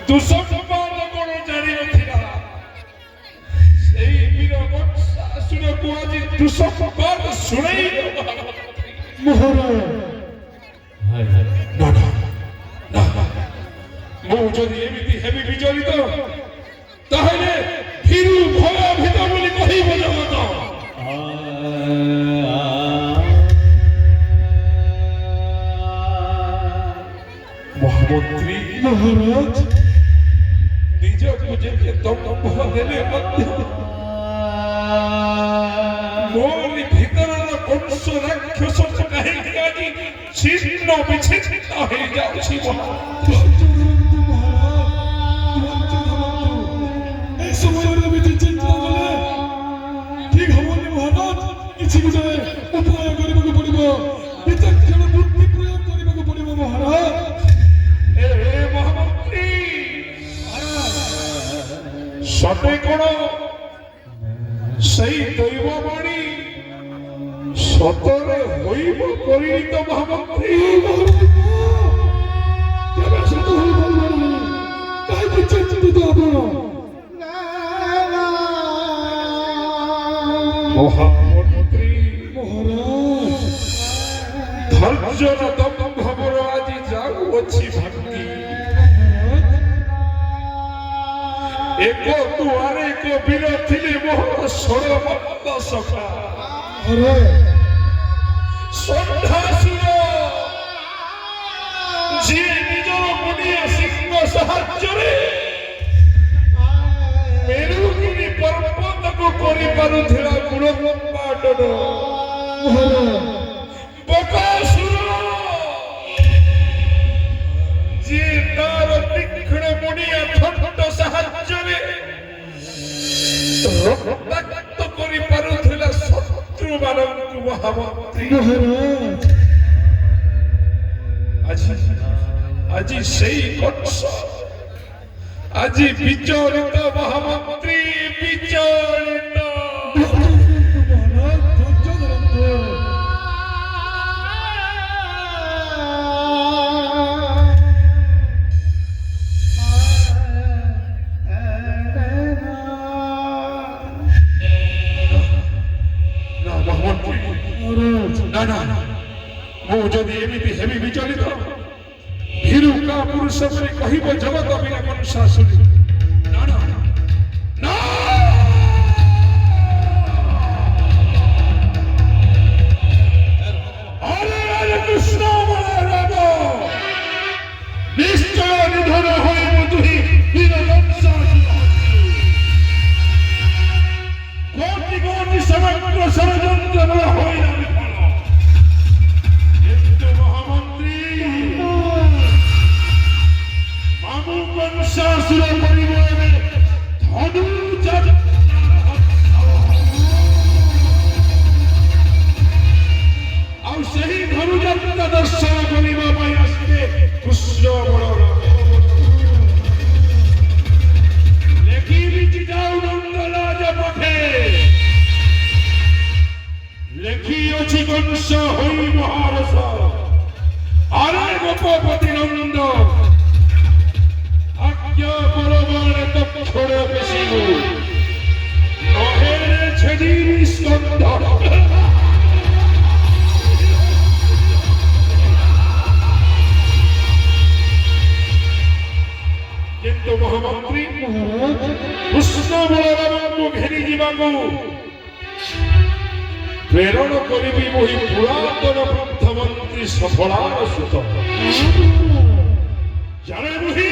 ଦୁଃସମ୍ବାଦ କଣ ଜାଣିନଥିଲା ସେଇ ବୀର ବତ୍ସାସୁରକୁ ଆଜି ଦୁଃସମ୍ବାଦ ଶୁଣେଇ ମୁଁ ଯଦି ଏମିତି ହେବି ବିଚଳିତ ତାହେଲେ ଭୀରୁ ଭୟଭୀତ ବୋଲି କହିବ ଜଗତ। ମହାମନ୍ତ୍ରୀ ମହାରାଜ ନିଜକୁ ଯେତେ ଦମ୍ଭ ଦେଲେ ମଧ୍ୟ ମୋରି ଭିତରର କଂସ ରାକ୍ଷସ କାହିଁକି ଆଜି ଛିନ୍ନ ବିଚ୍ଛିନ୍ନ ହେଇଯାଉଛି। କିଛି ଗୋଟେ ଉପାୟ କରିବାକୁ ପଡିବ, ବିଚକ୍ଷଣ ବୁଦ୍ଧି ପ୍ରୟୋଗ କରିବାକୁ ପଡିବ ମହାରାଜ। ମହାମନ୍ତ୍ରୀ ସତେ କଣ ସେଇ ଦୈବବାଣୀ ସତରେ ହୋଇବ ପରିଣିତ ମହାମନ୍ତ୍ରୀ? କେବେ ସତ ହୋଇପାରିବ କାହିଁକି ଚିନ୍ତିତ ଆପଣ? ମହାମନ୍ତ୍ରୀ ମହାରାଜ ଧୈର୍ଯ୍ୟର ଦମ୍ଭର ଆଜି ଯାଉଅଛି ଭାଙ୍ଗି। ଏକ ଦୁଆରେ ଏକ ବୀର ଥିଲେ ମୋହର ଷୋଳବନ୍ଦ ସଖା ଷଣ୍ଢାସୁର ଯିଏ ନିଜର ମୁନିଆ ସିଂହ ସାହାଯ୍ୟରେ ମେରୁଗିରି ପର୍ବତକୁ କରିପାରୁଥିଲା ଗୁଣପାଟନ। ବକାସୁର ଯିଏ ତାର ତୀକ୍ଷ୍ଣ ମୁନିଆ ଥଣ୍ଟ ସାହାଯ୍ୟରେ ରକ୍ତାକ୍ତ କରିପାରୁଥିଲା ଶତ୍ରୁମାନଙ୍କୁ। ମହାମନ୍ତ୍ରୀ ଆଜି ସେଇ କଂସ ଆଜି ବିଚଳିତ। ମହାମନ୍ତ୍ରୀ ବିଚଳିତ। ମୁଁ ଯଦି ଏମିତି ହେବି ବିଚଳିତ ଭୀରୁ କା ପୁରୁଷ ବୋଲି କହିବ ଜଗତ ବିନା କଂସାସୁରୀ। କୃଷ୍ଣ ନିଶ୍ଚୟ ନିଧନ ହୋଇବ ତୁହି ବୀର କୋଟି କୋଟି ସମଗ୍ର ଷଡ଼ଯନ୍ତ୍ର ହୋଇନା କଂସାସୁର କରିବ ଏବେ ଧନୁଯାତ୍ରା। ଆଉ ସେହି ଧନୁଯାତ୍ରା ଦର୍ଶନ କରିବା ପାଇଁ ଆସିବେ କୃଷ୍ଣ ବଳରାମ। ଲେଖିବି ଚିଠାଉ ନନ୍ଦରାଜ ପଠେ ଲେଖିଅଛି କଂସ ହୋଇ ମହାରସ। ଆରେ ଗୋପପତି ନନ୍ଦ পরমাণে তক্ষণে বেশিব নহেরে ছেদিবি স্কন্ধ। কিন্তু মহামন্ত্রী কৃষ্ণ বলরামଙ୍କୁ ঘেরি ଯିବାକୁ ପ୍ରେରଣ କରିବି ମୋହି ପୁରାତନ ପ୍ରଧାନମନ୍ତ୍ରୀ ସଫଳାର ସୁତ। ଜାଣେ ମୋହି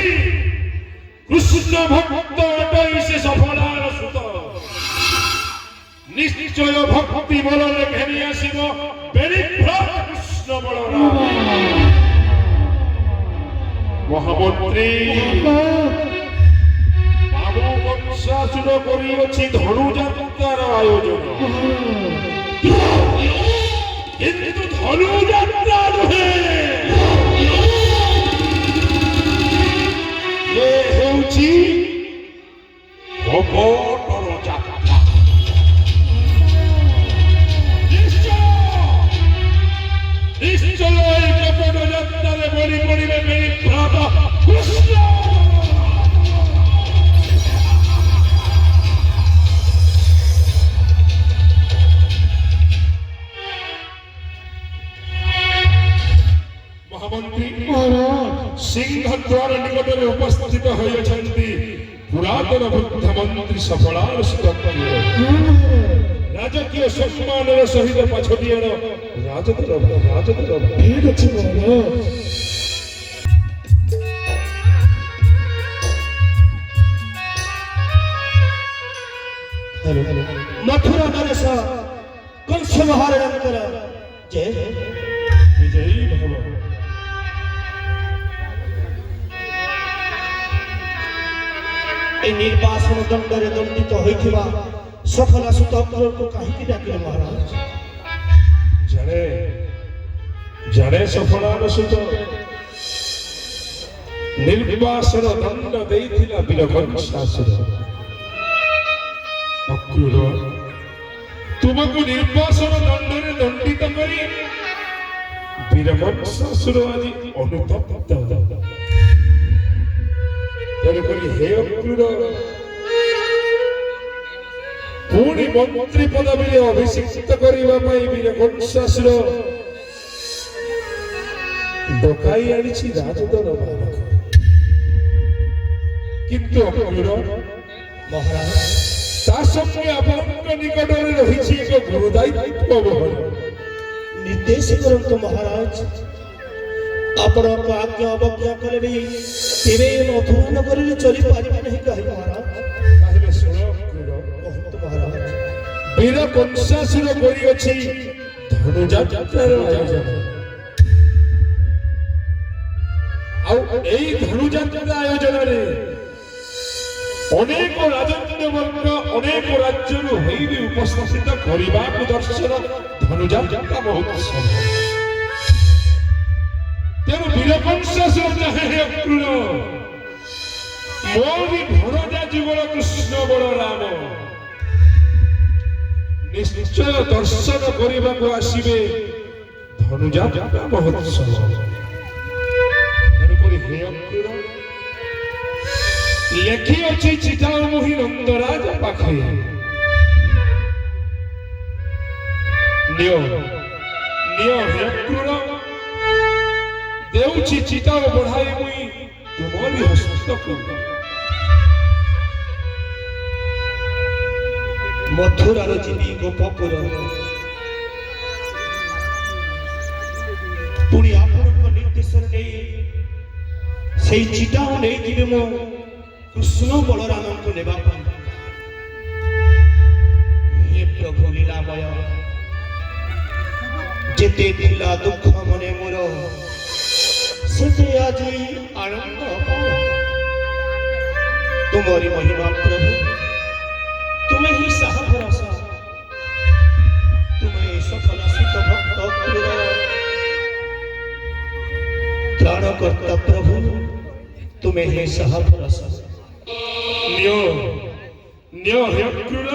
কৃষ্ণ ভক্ত এটাই সে সফলার সুত। নিশ্চয় ভক্তি বলরে ঘেরি আসিব বেরিভ্রাট কৃষ্ণ বলরাম। মহামন্ত্রী বাবু কংসাসুর করিଅছি ধনুযাত্রার আয়োজন, কিন্তু ধনুযাত্রা নহে ହେଉଛି କପଟର ଯାତ୍ରା। ନିଶ୍ଚୟ এই কপট যাত্রারে বলি পড়িবে বেরিভ্রাট কৃষ্ণ। ସିଂହଦ୍ୱାର ନିକଟରେ ଉପସ୍ଥିତ ହୋଇଅଛନ୍ତି ପୁରାତନ ବୁଦ୍ଧ ମନ୍ତ୍ରୀ ସଫଳାର ସୁରକ୍ଷୀ ରାଜକୀୟ ସମ୍ମାନର ସହିତ ପାଛୋଟିଆଣ ରାଜଦରବାର ଠିକ ଅଛି ମହାରାଜ। मथुरा नरेश कंस महाराजंकर जय ବିଜୟୀ ଭବ। ए निर्वासन दंडरे दंडित होइथिबा सफला सुत को काहे डाकिले महाराज? ଜଣେ ଜଣେ ସଫଳାର ସୁତ ନିର୍ବାସନ ଦଣ୍ଡ ଦେଇଥିଲା ବୀରକଂସାସୁର। ଅକ୍ରୂର ତୁମକୁ ନିର୍ବାସନ ଦଣ୍ଡରେ ଦଣ୍ଡିତ କରି ବୀରକଂସାସୁର ଆଜି ଅନୁତପ୍ତ। ତେଣୁକରି ହେ ଅକ୍ରୂର ପୁଣି ମନ୍ତ୍ରୀ ପଦବୀରେ ଅଭିଷିକ୍ତ କରିବା ପାଇଁ ବୀରକଂସାସୁର ଡକାଇ ଆଣିଛି ରାଜଦରବାରକୁ। କିନ୍ତୁ ଅକ୍ରୂର महाराज ତା ସଙ୍ଗେ ଆପଣଙ୍କ ନିକଟରେ ରହିଛି ଏକ ଗୁରୁଦାୟିତ୍ୱ ବହନ। निर्देश करंतु महाराज आपण को आज्ञा अवज्ञा करे भी तेरे मथुरा नगर रे चली पारिबे नहीं कहे महाराज? ତାହେଲେ ଶୁଣ ଅକ୍ରୂର, कहतु महाराज ବୀରକଂସାସୁର କରିଅଛି ଧନୁଯାତ୍ରାର ଆୟୋଜନ। ଆଉ ଏଇ ଧନୁଯାତ୍ରା ଆୟୋଜନରେ ଅନେକ ରାଜନ୍ୟ ବର୍ଗ ଅନେକ ରାଜ୍ୟରୁ ହୋଇ ବି ଉପସ୍ଥିତ କରିବାକୁ ଦର୍ଶନ ଧନୁଯାତ୍ରା ମହୋତ୍ସବ। ତେଣୁ ବୀରକଂସାସୁର ଚାହେଁ ହେ ଅକ୍ରୂର ମୋରି ଭଣଜା ଯୁଗଳ କୃଷ୍ଣ ବଳରାମ ନିଶ୍ଚୟ ଦର୍ଶନ କରିବାକୁ ଆସିବେ ଧନୁଯାତ୍ରା ମହୋତ୍ସବ। ତେଣୁକରି ହେ ଅକ୍ରୂର ଲେଖିଅଛି ଚିତାମୁହିଁ ନନ୍ଦରାଜ ପାଖେ ନିୟ ହେ ଅକ୍ରୂର ଦେଉଛି ଚିତା ବଢ଼ାଇ ମୁଇଁ ତୁମରି ହସ୍ତକୁ। मथुरा रो जीवी गोपपुर पुणी आपनक निर्देश नै सेई चिटाओ नै जिवे मो कृष्ण बलराम को नेबा पाई। हे प्रभु लीलामय जेते थिला दुख मने मोर सेते आजी आनंद पाओ। तुम्हारी महिमा प्रभु तुम्हें ही साह भरोसा तुम्हें सफल सुत भक्त क्रूर त्राणकर्ता प्रभु तुम्हें ही साह भरोसा। ନିୟ ହେ ଅକ୍ରୂର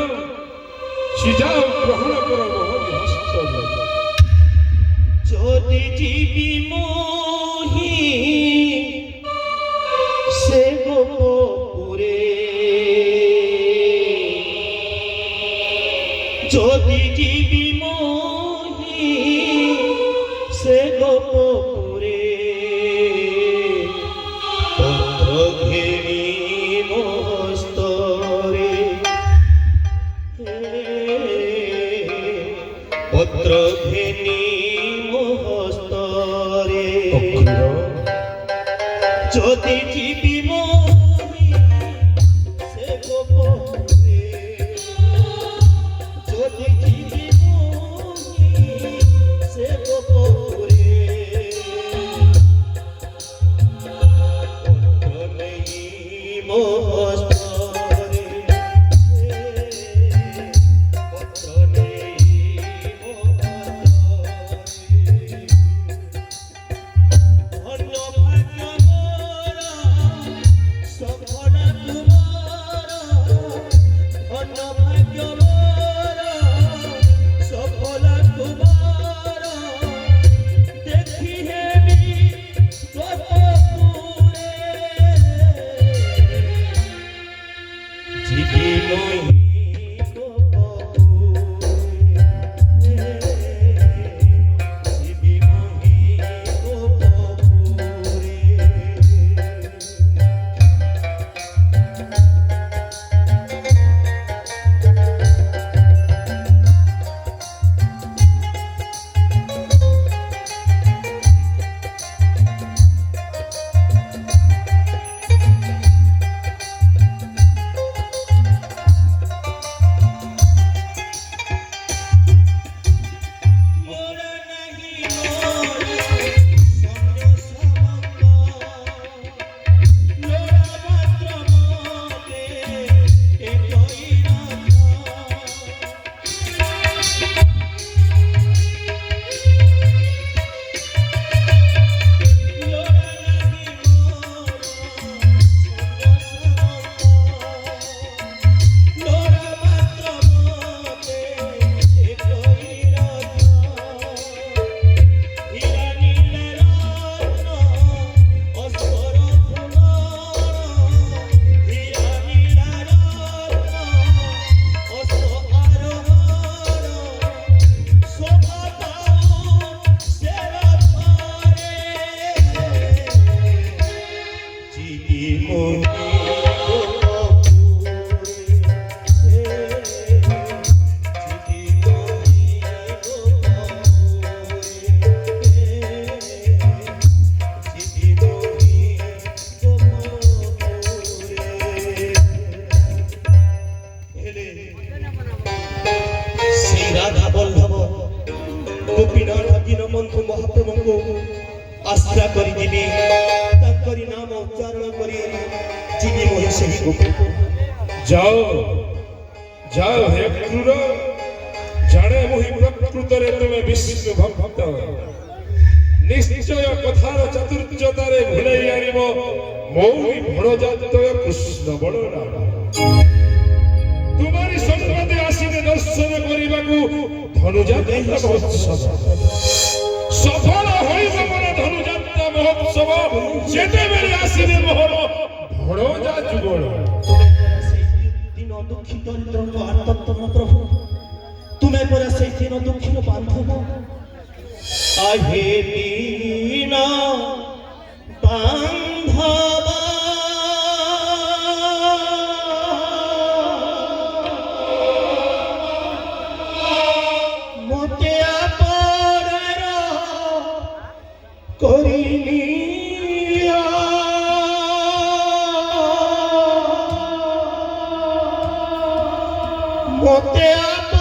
ସିଧା ଗ୍ରହଣ କର ମୋହରି ହସ୍ତରେ। ज्योति जीवी मोही से गोपुरे ज्योति जीवी मोही से गोपुरे पत्र घेरी मोस्तरे पत्र घेनी मोहस्तरे ज्योति जीवी मोही से गोपुरे ज्योति जीवी मोही से गोपुरे पत्र नहीं मोहस्तरे पत्र नहीं मोहस्तरे धन्य भाग्य मोरा सफल तुम्हारा धन्य भाग्य मोरा सफल तुम्हारा देखी है भी गोपपुरे जीवी मोही गोपपुरे जीवी मोही गोपपुरे श्री राधा बल्लभ गोपीनाथ दीनबंधु महाप्रभु को आश्रा करी जीवी तांकरी नाम उच्चारण करी जीवी मोहि सही गोपी जाओ जाओ हे क्रूर जाने मोहि प्रकृतरे तुमे विष्णु भक्त निश्चय कथार चतुर्जतारे भुलाई आनिब मौनी भणजातय कृष्ण बलराम तुम्हारी संपदे आसीने दर्शन करिबाकू धनुजात्रा महोत्सव सफल होइब मन धनुजात्रा महोत्सव जेते बेले आसीने मोहर भणजा जुगल दिन दुखी दरिद्र को आत्मतम प्रभु तुम्हें परा से दिन दुखी बांधव आहे दीन बांधव मोते आपरार करिलिया मोते आप